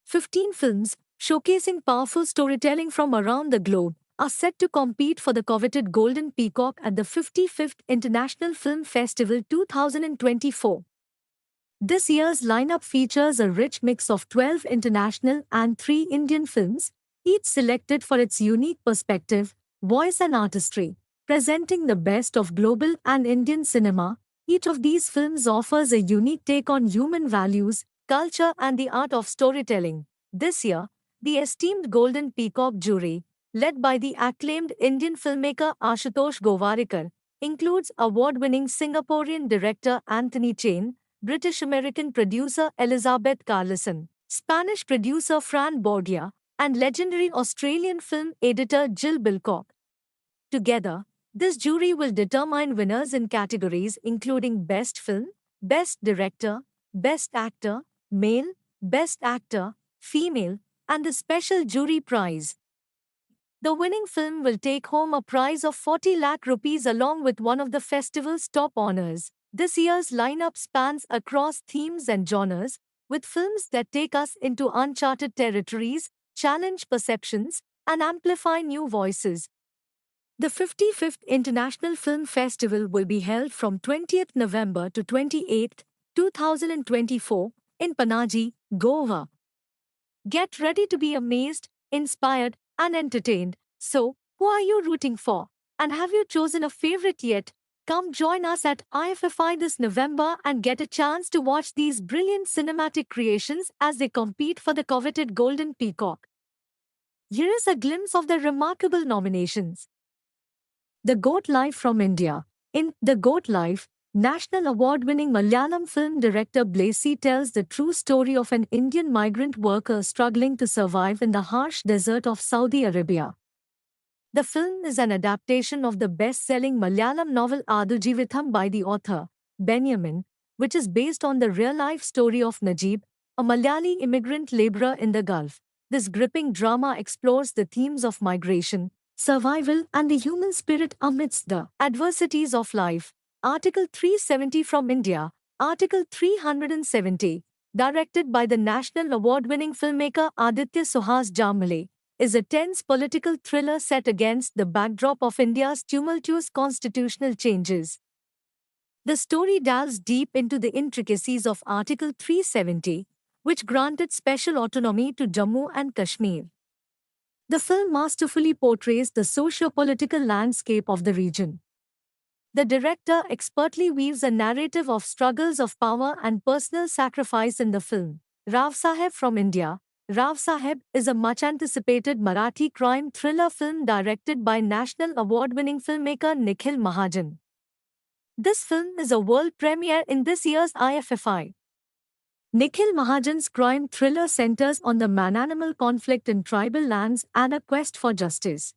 15 films, showcasing powerful storytelling from around the globe, are set to compete for the coveted Golden Peacock at the 55th International Film Festival 2024. This year's lineup features a rich mix of 12 international and 3 Indian films, each selected for its unique perspective, voice, and artistry. Presenting the best of global and Indian cinema, each of these films offers a unique take on human values, culture, and the art of storytelling. This year, the esteemed Golden Peacock jury, led by the acclaimed Indian filmmaker Ashutosh Gowarikar, includes award-winning Singaporean director Anthony Chain, British-American producer Elizabeth Carlson, Spanish producer Fran Borgia, and legendary Australian film editor Jill Bilcock. Together, this jury will determine winners in categories including Best Film, Best Director, Best Actor, Male, Best Actor, Female, and the Special Jury Prize. The winning film will take home a prize of 40 lakh rupees along with one of the festival's top honors. This year's lineup spans across themes and genres, with films that take us into uncharted territories, challenge perceptions, and amplify new voices. The 55th International Film Festival will be held from 20th November to 28th, 2024, in Panaji, Goa. Get ready to be amazed, inspired, and entertained. So, who are you rooting for? And have you chosen a favorite yet? Come join us at IFFI this November and get a chance to watch these brilliant cinematic creations as they compete for the coveted Golden Peacock. Here is a glimpse of the remarkable nominations. The Goat Life from India. In The Goat Life, National Award-winning Malayalam film director Blasey tells the true story of an Indian migrant worker struggling to survive in the harsh desert of Saudi Arabia. The film is an adaptation of the best-selling Malayalam novel Adujivitham by the author, Benjamin, which is based on the real-life story of Najib, a Malayali immigrant laborer in the Gulf. This gripping drama explores the themes of migration, survival, and the human spirit amidst the adversities of life. Article 370 from India. Article 370, directed by the National Award-winning filmmaker Aditya Suhas Jamale, is a tense political thriller set against the backdrop of India's tumultuous constitutional changes. The story delves deep into the intricacies of Article 370, which granted special autonomy to Jammu and Kashmir. The film masterfully portrays the socio-political landscape of the region. The director expertly weaves a narrative of struggles of power and personal sacrifice in the film. Rav Saheb from India. Rav Saheb is a much-anticipated Marathi crime thriller film directed by National Award-winning filmmaker Nikhil Mahajan. This film is a world premiere in this year's IFFI. Nikhil Mahajan's crime thriller centers on the man-animal conflict in tribal lands and a quest for justice.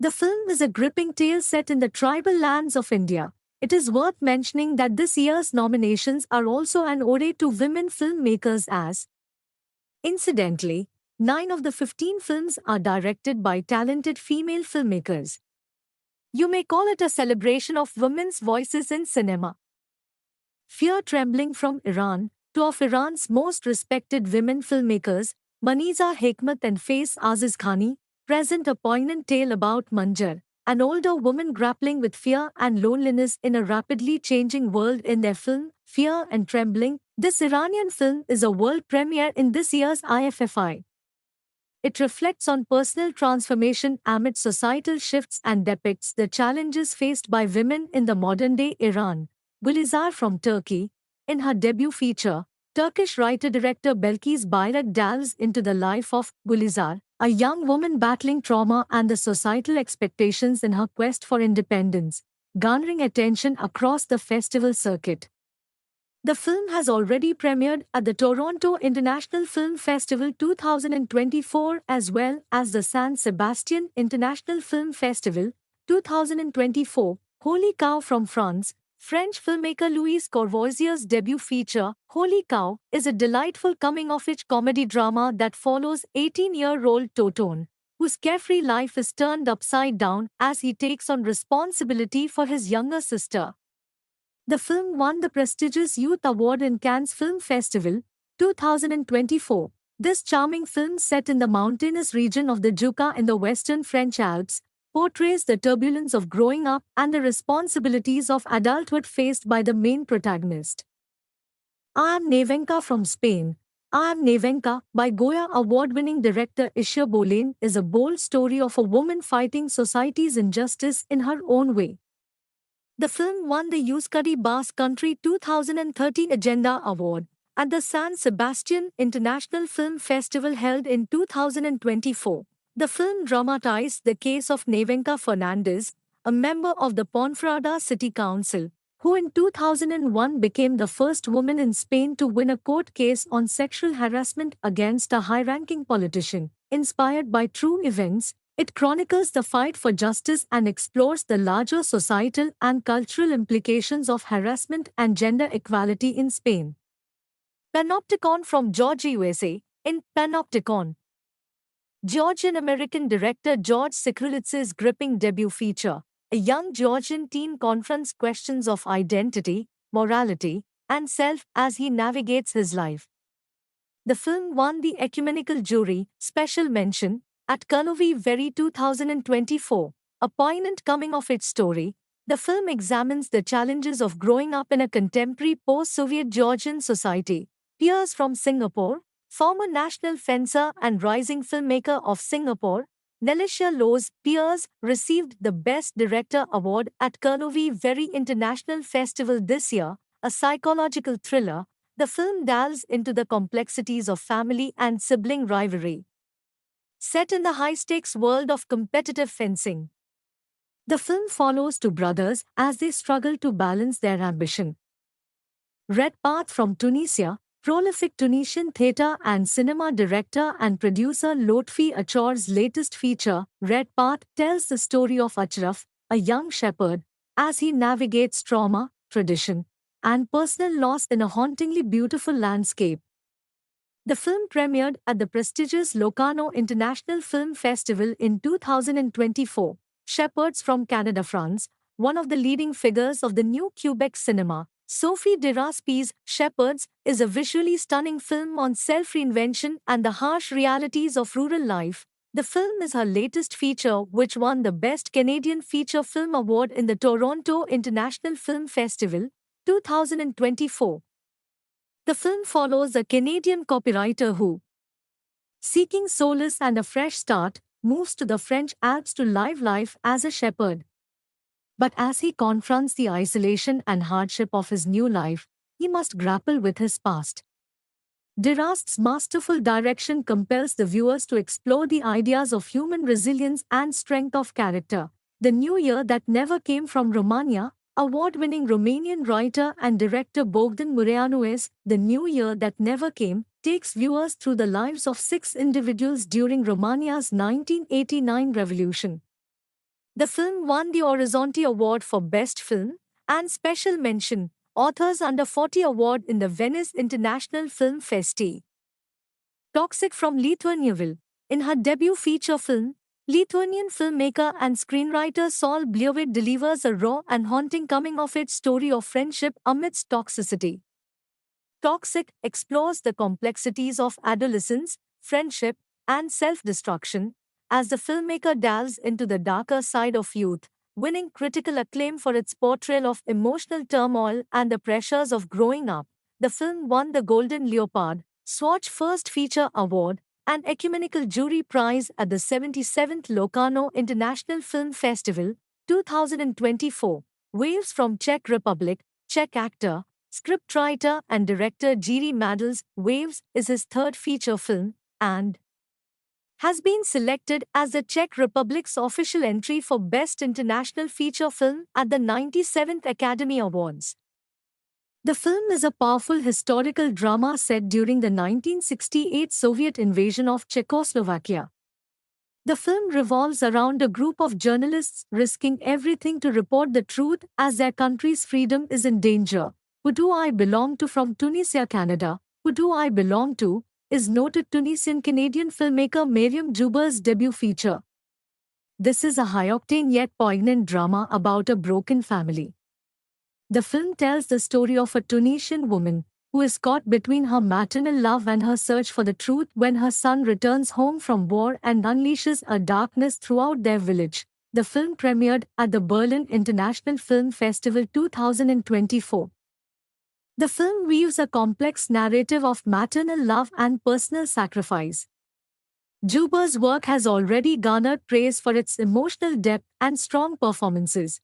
The film is a gripping tale set in the tribal lands of India. It is worth mentioning that this year's nominations are also an ode to women filmmakers as. Incidentally, 9 of the 15 films are directed by talented female filmmakers. You may call it a celebration of women's voices in cinema. Fear Trembling from Iran. Two of Iran's most respected women filmmakers, Maniza Hekmat and Faiz Aziz Khani, present a poignant tale about Manjar, an older woman grappling with fear and loneliness in a rapidly changing world in their film, Fear and Trembling. This Iranian film is a world premiere in this year's IFFI. It reflects on personal transformation amid societal shifts and depicts the challenges faced by women in the modern-day Iran. Gulizar from Turkey. In her debut feature, Turkish writer-director Belkis Bayrak delves into the life of Gulizar, a young woman battling trauma and the societal expectations in her quest for independence, garnering attention across the festival circuit. The film has already premiered at the Toronto International Film Festival 2024 as well as the San Sebastian International Film Festival 2024. Holy Cow from France. French filmmaker Louise Corvoisier's debut feature, Holy Cow, is a delightful coming-of-age comedy drama that follows 18-year-old Toton, whose carefree life is turned upside down as he takes on responsibility for his younger sister. The film won the prestigious Youth Award in Cannes Film Festival 2024. This charming film, set in the mountainous region of the Jukka in the western French Alps, portrays the turbulence of growing up and the responsibilities of adulthood faced by the main protagonist. I Am Nevenka from Spain. I Am Nevenka, by Goya award-winning director Isha Bolen, is a bold story of a woman fighting society's injustice in her own way. The film won the Euskadi Basque Country 2013 Agenda Award at the San Sebastian International Film Festival held in 2024. The film dramatized the case of Nevenka Fernandez, a member of the Ponferrada City Council, who in 2001 became the first woman in Spain to win a court case on sexual harassment against a high-ranking politician. Inspired by true events, it chronicles the fight for justice and explores the larger societal and cultural implications of harassment and gender equality in Spain. Panopticon from Georgia, USA. In Panopticon, Georgian-American director George Sikrulitz's gripping debut feature, a young Georgian teen confronts questions of identity, morality, and self as he navigates his life. The film won the Ecumenical Jury Special Mention at Karlovy Vary 2024, a poignant coming-of-age story. The film examines the challenges of growing up in a contemporary post-Soviet Georgian society. Peers from Singapore, former national fencer and rising filmmaker of Singapore, Nelisha Lowe's Peers, received the Best Director Award at Karlovy Vary International Festival this year. A psychological thriller, the film delves into the complexities of family and sibling rivalry. Set in the high-stakes world of competitive fencing, the film follows two brothers as they struggle to balance their ambition. Red Path from Tunisia, prolific Tunisian theatre and cinema director and producer Lotfi Achor's latest feature, Red Path, tells the story of Achraf, a young shepherd, as he navigates trauma, tradition, and personal loss in a hauntingly beautiful landscape. The film premiered at the prestigious Locarno International Film Festival in 2024. Shepherds from Canada, France, one of the leading figures of the new Quebec cinema, Sophie Deraspie's Shepherds, is a visually stunning film on self-reinvention and the harsh realities of rural life. The film is her latest feature, which won the Best Canadian Feature Film Award in the Toronto International Film Festival, 2024. The film follows a Canadian copywriter who, seeking solace and a fresh start, moves to the French Alps to live life as a shepherd. But as he confronts the isolation and hardship of his new life, he must grapple with his past. Derast's masterful direction compels the viewers to explore the ideas of human resilience and strength of character. The New Year That Never Came from Romania, award-winning Romanian writer and director Bogdan Mureanu's The New Year That Never Came takes viewers through the lives of 6 individuals during Romania's 1989 revolution. The film won the Orizzonti Award for Best Film and Special Mention, Authors Under 40 Award in the Venice International Film Festi. Toxic from Lithuaniaville. In her debut feature film, Lithuanian filmmaker and screenwriter Saul Bliovit delivers a raw and haunting coming-of-age story of friendship amidst toxicity. Toxic explores the complexities of adolescence, friendship, and self-destruction, as the filmmaker delves into the darker side of youth, winning critical acclaim for its portrayal of emotional turmoil and the pressures of growing up. The film won the Golden Leopard, Swatch First Feature Award, and Ecumenical Jury Prize at the 77th Locarno International Film Festival, 2024. Waves from Czech Republic. Czech actor, scriptwriter and director Jiří Madel's Waves is his third feature film, and has been selected as the Czech Republic's official entry for Best International Feature Film at the 97th Academy Awards. The film is a powerful historical drama set during the 1968 Soviet invasion of Czechoslovakia. The film revolves around a group of journalists risking everything to report the truth as their country's freedom is in danger. Who Do I Belong To from Tunisia, Canada? Who Do I Belong To is noted Tunisian-Canadian filmmaker Mariam Jouber's debut feature. This is a high-octane yet poignant drama about a broken family. The film tells the story of a Tunisian woman, who is caught between her maternal love and her search for the truth when her son returns home from war and unleashes a darkness throughout their village. The film premiered at the Berlin International Film Festival 2024. The film weaves a complex narrative of maternal love and personal sacrifice. Juber's work has already garnered praise for its emotional depth and strong performances.